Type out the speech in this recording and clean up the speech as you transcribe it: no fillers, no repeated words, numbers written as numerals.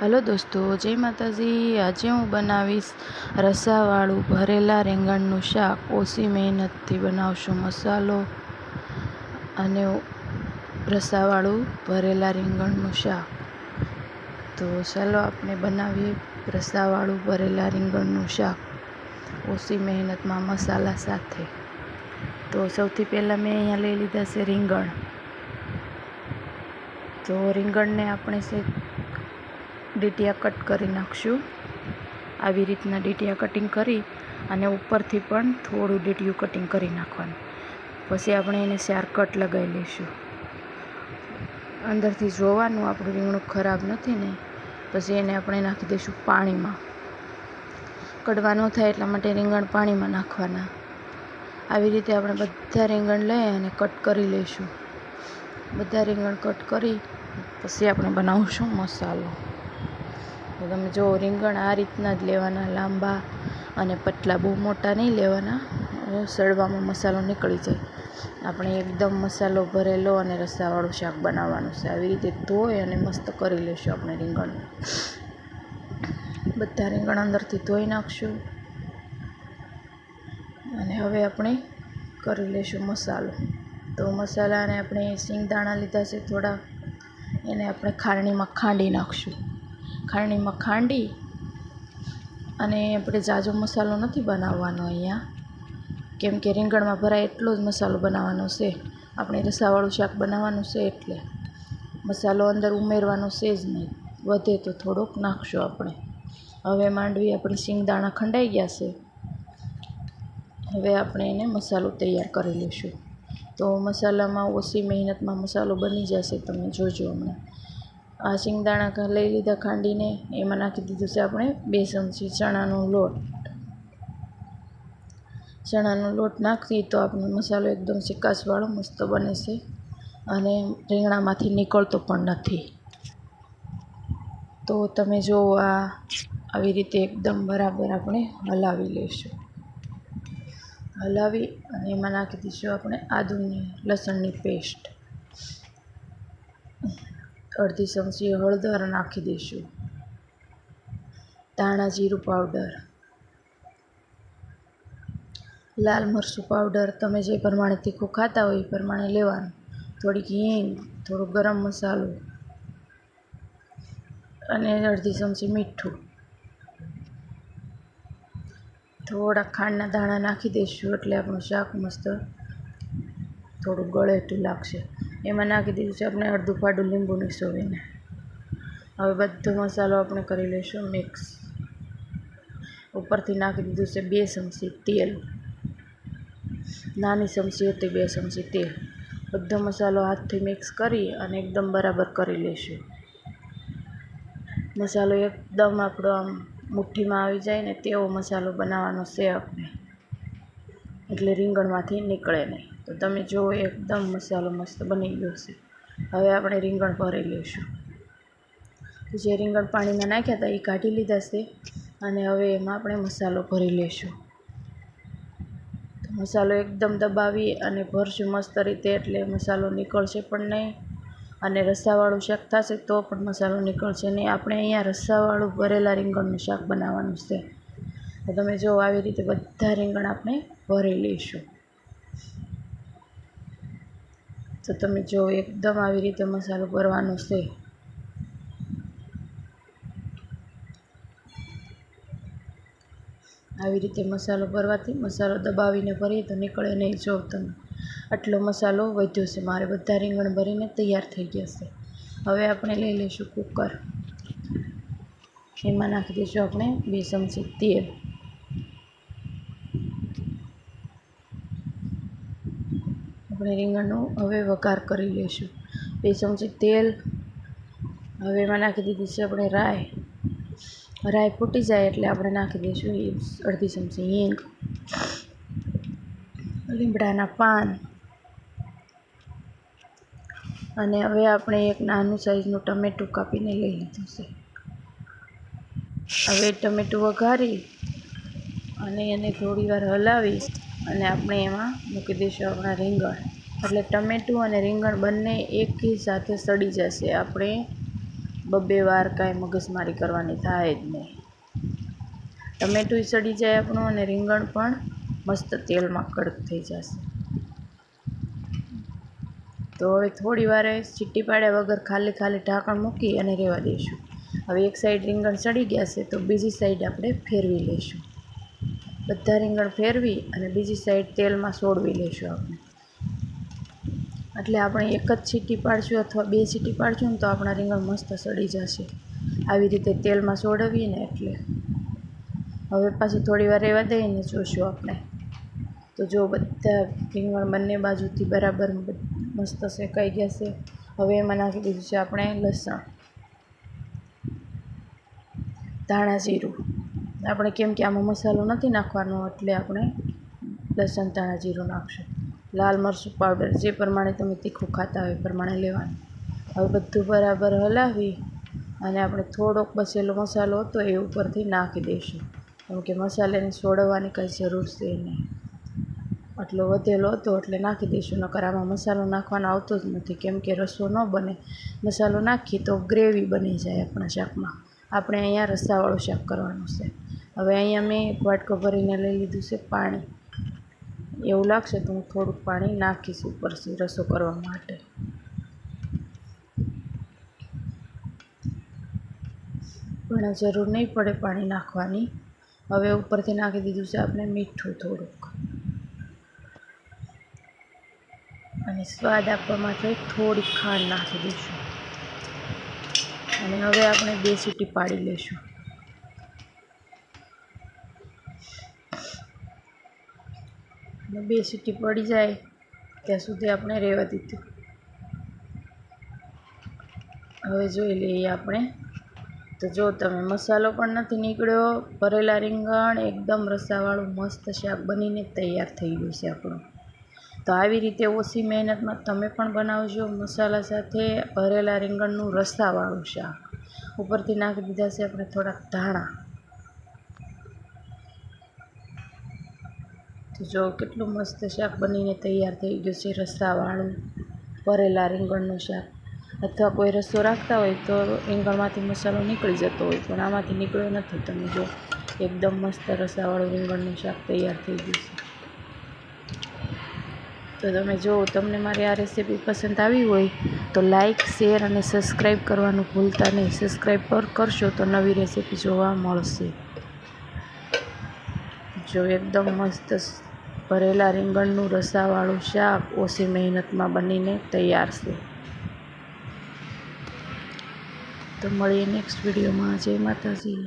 Hello दोस्तों, जय माताजी। आज हूँ बनावीश रसावाळू भरेला રીંગણનું શાક। ઓછી મહેનતથી બનાવશું મસાલો અને રસાવાળું ભરેલા રીંગણનું શાક। તો ચાલો આપણે બનાવીએ રસાવાળું ભરેલા રીંગણનું શાક ઓછી મહેનતમાં મસાલા સાથે। તો સૌથી પહેલાં મેં અહીંયા લઈ લીધા છે રીંગણ। તો રીંગણને આપણે ડીટીયા કટ કરી નાખશું। આવી રીતના ડીટીયા કટિંગ કરી અને ઉપરથી પણ થોડું ડીટીયું કટિંગ કરી નાખવાનું। પછી આપણે એને 4 કટ લગાવી લઈશું। અંદરથી જોવાનું આપણું રીંગણું ખરાબ નથી ને, પછી એને આપણે નાખી દઈશું પાણીમાં। કડવા ન થાય એટલા માટે રીંગણ પાણીમાં નાખવાના। આવી રીતે આપણે બધા રીંગણ લઈ અને કટ કરી લઈશું। બધા રીંગણ કટ કરી પછી આપણે બનાવશું મસાલો। તો તમે જો રીંગણ આ રીતના જ લેવાના, લાંબા અને પતલા, બહુ મોટા નહીં લેવાના, સડવામાં મસાલો નીકળી જાય। આપણે એકદમ મસાલો ભરેલો અને રસાવાળું શાક બનાવવાનું છે। આવી રીતે ધોઈ અને મસ્ત કરી લઈશું આપણે રીંગણ। બધા રીંગણ અંદરથી ધોઈ નાખશું અને હવે આપણે કરી લઈશું મસાલો। તો મસાલાને આપણે સિંગદાણા લીધા છે થોડા, એને આપણે ખારણીમાં ખાંડી નાખશું। ખારણીમાં ખાંડી અને આપણે ઝાઝો મસાલો નથી બનાવવાનો અહીંયા, કેમ કે રીંગણમાં ભરાય એટલો જ મસાલો બનાવવાનો છે। આપણે રસાવાળું શાક બનાવવાનું છે એટલે મસાલો અંદર ઉમેરવાનો છે જ નહીં, વધે તો થોડોક નાખશું આપણે। હવે માંડવી આપણી સિંગદાણા ખંડાઈ ગયા છે। હવે આપણે એને મસાલો તૈયાર કરી લઈશું। તો મસાલામાં ઓછી મહેનતમાં મસાલો બની જશે, તમે જોજો હમણાં। આ સિંગદાણા લઈ લીધા ખાંડીને, એમાં નાખી દીધું છે આપણે 2 ચમચી ચણાનો લોટ। ચણાનો લોટ નાખી તો આપણો મસાલો એકદમ ચીકાશવાળો મસ્ત બને છે અને રીંગણામાંથી નીકળતો પણ નથી। તો તમે જો આવી રીતે એકદમ બરાબર આપણે હલાવી લઈશું। હલાવી અને એમાં નાખી દઈશું આપણે આદુની લસણની પેસ્ટ। અડધી ચમચી હળદર નાખી દઈશું। ધાણા જીરું પાવડર, લાલ મરચું પાવડર, તમે જે પ્રમાણે તીખું ખાતા હોય એ પ્રમાણે લેવાનું। થોડીક હિંગ, થોડો ગરમ મસાલો અને અડધી ચમચી મીઠું। થોડા ખાંડના દાણા નાખી દઈશું એટલે આપણું શાક મસ્ત થોડું ગળેટું લાગશે। એમાં નાખી દીધું છે આપણે અડધું ફાડું લીંબુ નીચોવીને। હવે બધો મસાલો આપણે કરી લઈશું મિક્સ। ઉપરથી નાખી દીધું છે 2 ચમચી તેલ, નાની ચમચી હતી 2 ચમચી તેલ। બધો મસાલો હાથથી મિક્સ કરી અને એકદમ બરાબર કરી લઈશું। મસાલો એકદમ આપણો આમ મુઠ્ઠીમાં આવી જાય ને તેવો મસાલો બનાવવાનો છે આપણે, એટલે રીંગણમાંથી નીકળે નહીં। તો તમે જો એકદમ મસાલો મસ્ત બની ગયો છે। હવે આપણે રીંગણ ભરી લઈશું। જે રીંગણ પાણીમાં નાખ્યા હતા એ કાઢી લીધા છે અને હવે એમાં આપણે મસાલો ભરી લઈશું। તો મસાલો એકદમ દબાવી અને ભરશું મસ્ત રીતે, એટલે મસાલો નીકળશે પણ નહીં અને રસાવાળું શાક થશે તો પણ મસાલો નીકળશે નહીં। આપણે અહીંયા રસાવાળું ભરેલા રીંગણનું શાક બનાવવાનું છે। તો તમે જો આવી રીતે બધા રીંગણ આપણે ભરી લઈશું। તો તમે જો એકદમ આવી રીતે મસાલો ભરવાનો છે। આવી રીતે મસાલો ભરવાથી મસાલો દબાવીને ભરીએ તો નીકળે નહીં। જો તમે આટલો મસાલો વધ્યો છે મારે, બધા રીંગણ ભરીને તૈયાર થઈ ગયા છે। હવે આપણે લઈ લઈશું કુકર। એમાં નાખી દઈશું આપણે 2 ચમચી તેલ। આપણે રીંગણનું હવે વઘાર કરી લઈશું। 2 ચમચી તેલ, હવે એમાં નાખી દીધી છે આપણે રાઈ। રાઈ ફૂટી જાય એટલે આપણે નાખી દઈશું અડધી ચમચી હિંગ, લીમડાના પાન અને હવે આપણે એક નાનું સાઈઝનું ટમેટું કાપીને લઈ લીધું છે। હવે ટમેટું વઘારી અને એને થોડીવાર હલાવી અને આપણે એમાં મૂકી દઈશું આપણા રીંગણ, એટલે ટમેટું અને રીંગણ બંને એકી સાથે સડી જશે। આપણે બબે વાર કાંઈ મગજમારી કરવાની થાય જ નહીં. ટમેટું સડી જાય આપણું અને રીંગણ પણ મસ્ત તેલમાં કડક થઈ જશે. તો હવે થોડી વાર સીટી પાડ્યા વગર ખાલી ઢાંકણ મૂકી અને રહેવા દઈશું. હવે એક સાઈડ રીંગણ સડી ગયા છે તો બીજી સાઈડ આપણે ફેરવી લઈશું. બધા રીંગણ ફેરવી અને બીજી સાઈડ તેલમાં સોળવી લઈશું આપણે. એટલે આપણે એક જ સીટી પાડશું અથવા 2 સીટી પાડશું ને તો આપણા રીંગણ મસ્ત સડી જશે. આવી રીતે તેલમાં સોળવીએ ને એટલે. હવે પાછું થોડી વાર રહેવા દઈને જોઈશું આપણે. તો જો બધા રીંગણ બંને બાજુથી બરાબર મસ્ત શેકાઈ ગયા છે. હવે એમાં નાખી દીધું છે આપણે લસણ, ધાણા જીરું. આપણે કેમ કે આમાં મસાલો નથી નાખવાનો એટલે આપણે લસણ ધાણા જીરું નાખશું. લાલ મરચું પાવડર, જે પ્રમાણે તમે તીખું ખાતા હોય એ પ્રમાણે લેવાનું. હવે બધું બરાબર હલાવી અને આપણે થોડોક બચેલો મસાલો હતો એ ઉપરથી નાખી દઈશું. કેમ કે મસાલાને સોળવવાની કંઈ જરૂર છે નહીં. આટલો વધેલો હતો એટલે નાખી દઈશું. નકર આમાં મસાલો નાખવાનો આવતો જ નથી, કેમ કે રસો ન બને. મસાલો નાખીએ તો ગ્રેવી બની જાય આપણા શાકમાં. આપણે અહીંયા રસાવાળું શાક કરવાનું છે. હવે અહીંયા મેં એક વાટકો ભરીને લઈ લીધું છે પાણી. એવું લાગશે તો હું થોડુંક પાણી નાખીશ ઉપરથી રસો કરવા માટે. પણ જરૂર નહીં પડે પાણી નાખવાની. હવે ઉપરથી નાખી દીધું છે આપણે મીઠું થોડુંક, અને સ્વાદ આપવા માટે થોડીક ખાંડ નાખી દઈશું. અને હવે આપણે 2 સીટી પાડી લઈશું. અને 2 સીટી પડી જાય ત્યાં સુધી આપણે રહેવા દીધું. હવે જોઈ લઈએ આપણે. તો જો તમે મસાલો પણ નથી નીકળ્યો, ભરેલા રીંગણ એકદમ રસાવાળું મસ્ત શાક બનીને તૈયાર થઈ ગયું છે આપણું. તો આવી રીતે ઓછી મહેનતમાં તમે પણ બનાવજો મસાલા સાથે ભરેલા રીંગણનું રસાવાળું શાક. ઉપરથી નાખી દીધા છે આપણે થોડાક ધાણા. તો જો કેટલું મસ્ત શાક બનીને તૈયાર થઈ ગયું છે, રસાવાળું ભરેલા રીંગણનું શાક. અથવા કોઈ રસો રાખતા હોય તો રીંગણમાંથી મસાલો નીકળી જતો હોય, પણ આમાંથી નીકળ્યો નથી. તમે જો એકદમ મસ્ત રસાવાળું રીંગણનું શાક તૈયાર થઈ ગયું છે. તો તમે જો તમને મારી આ રેસીપી પસંદ આવી હોય તો લાઈક, શેર અને સબસ્ક્રાઈબ કરવાનું ભૂલતા નહીં. સબસ્ક્રાઈબ કરશો તો નવી રેસીપી જોવા મળશે. જો એકદમ મસ્ત ભરેલા રીંગણનું રસાવાળું શાક ઓછી મહેનતમાં બનીને તૈયાર છે. તો મળીએ નેક્સ્ટ વિડીયોમાં. જય માતાજી.